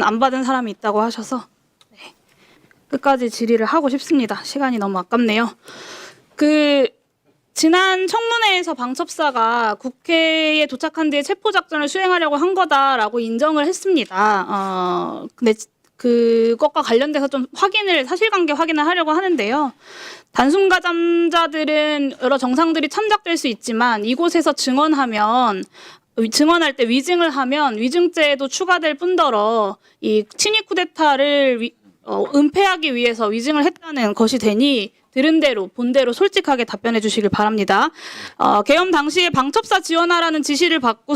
안 받은 사람이 있다고 하셔서 네, 끝까지 질의를 하고 싶습니다. 시간이 너무 아깝네요. 지난 청문회에서 방첩사가 국회에 도착한 뒤에 체포작전을 수행하려고 한 거다라고 인정을 했습니다. 근데 그것과 관련돼서 좀 사실관계 확인을 하려고 하는데요. 단순 가담자들은 여러 정상들이 참작될 수 있지만 이곳에서 증언할 때 위증을 하면 위증죄도 추가될 뿐더러 이 친위 쿠데타를 은폐하기 위해서 위증을 했다는 것이 되니 들은 대로 본대로 솔직하게 답변해 주시길 바랍니다. 계엄 당시에 방첩사 지원하라는 지시를 받고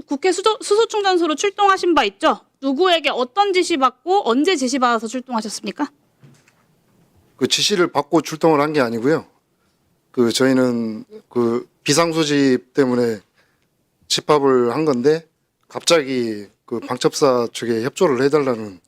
국회 수소충전소로 출동하신 바 있죠? 누구에게 어떤 지시 받고 언제 지시 받아서 출동하셨습니까? 그 지시를 받고 출동을 한 게 아니고요. 저희는 비상소집 때문에 집합을 한 건데 갑자기 방첩사 측에 협조를 해달라는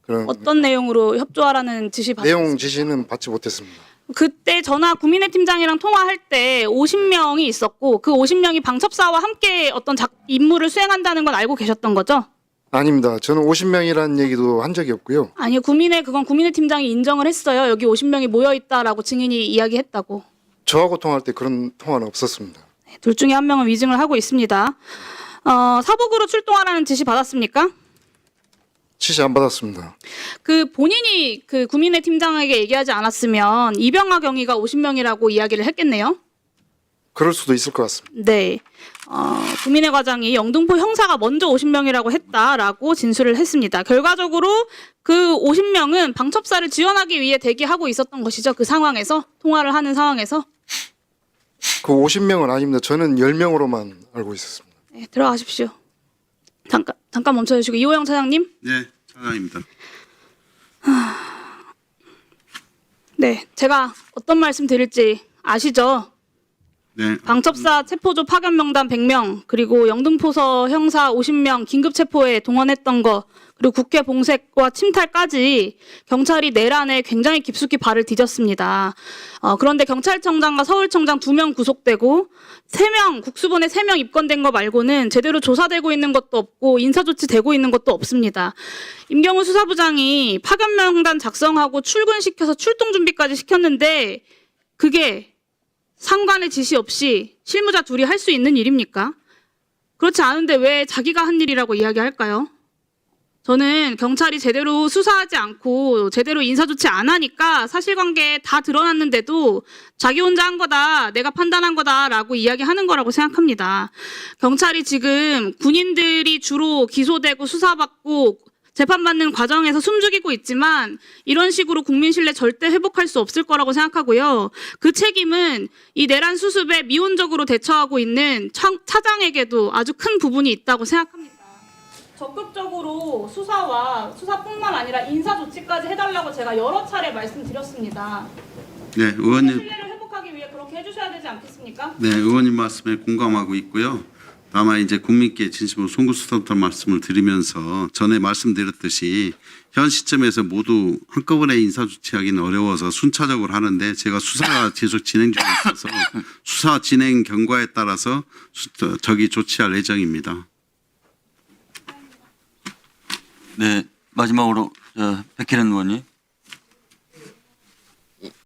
그런 어떤 내용으로 협조하라는 지시 받았습니까? 내용 지시는 받지 못했습니다. 그때 전화 구민회 팀장이랑 통화할 때 50명이 있었고 그 50명이 방첩사와 함께 어떤 임무를 수행한다는 건 알고 계셨던 거죠? 아닙니다. 저는 50명이라는 얘기도 한 적이 없고요. 아니요. 그건 구민회 팀장이 인정을 했어요. 여기 50명이 모여있다라고 증인이 이야기했다고. 저하고 통화할 때 그런 통화는 없었습니다. 네, 둘 중에 한 명은 위증을 하고 있습니다. 사복으로 출동하라는 지시 받았습니까? 지시 안 받았습니다. 본인이 구민회 팀장에게 얘기하지 않았으면 이병하 경위가 50명이라고 이야기를 했겠네요. 그럴 수도 있을 것 같습니다. 네. 구민회 과장이 영등포 형사가 먼저 50명이라고 했다라고 진술을 했습니다. 결과적으로 그 50명은 방첩사를 지원하기 위해 대기하고 있었던 것이죠. 그 상황에서 통화를 하는 상황에서. 그 50명은 아닙니다. 저는 10명으로만 알고 있었습니다. 네, 들어가십시오. 잠깐 멈춰주시고 이호영 차장님. 네, 차장입니다. 네, 제가 어떤 말씀 드릴지 아시죠? 네, 방첩사 체포조 파견 명단 100명, 그리고 영등포서 형사 50명 긴급 체포에 동원했던 거, 그리고 국회 봉쇄와 침탈까지 경찰이 내란에 굉장히 깊숙이 발을 디뎠습니다. 그런데 경찰청장과 서울청장 2명 구속되고 3명, 국수본에 3명 입건된 거 말고는 제대로 조사되고 있는 것도 없고 인사조치되고 있는 것도 없습니다. 임경우 수사부장이 파견 명단 작성하고 출근시켜서 출동 준비까지 시켰는데 그게 상관의 지시 없이 실무자 둘이 할 수 있는 일입니까? 그렇지 않은데 왜 자기가 한 일이라고 이야기할까요? 저는 경찰이 제대로 수사하지 않고 제대로 인사조치 안 하니까 사실관계 다 드러났는데도 자기 혼자 한 거다, 내가 판단한 거다라고 이야기하는 거라고 생각합니다. 경찰이 지금 군인들이 주로 기소되고 수사받고 재판받는 과정에서 숨죽이고 있지만 이런 식으로 국민 신뢰 절대 회복할 수 없을 거라고 생각하고요. 그 책임은 이 내란 수습에 미온적으로 대처하고 있는 차장에게도 아주 큰 부분이 있다고 생각합니다. 적극적으로 수사뿐만 아니라 인사 조치까지 해달라고 제가 여러 차례 말씀드렸습니다. 네, 의원님. 신뢰를 회복하기 위해 그렇게 해주셔야 되지 않겠습니까? 네, 의원님 말씀에 공감하고 있고요. 다만 이제 국민께 진심으로 송구스럽다는 말씀을 드리면서 전에 말씀드렸듯이 현 시점에서 모두 한꺼번에 인사조치하기는 어려워서 순차적으로 하는데 제가 수사가 계속 진행 중에 있어서 수사 진행 경과에 따라서 조치할 예정입니다. 네, 마지막으로 백혜련 의원님.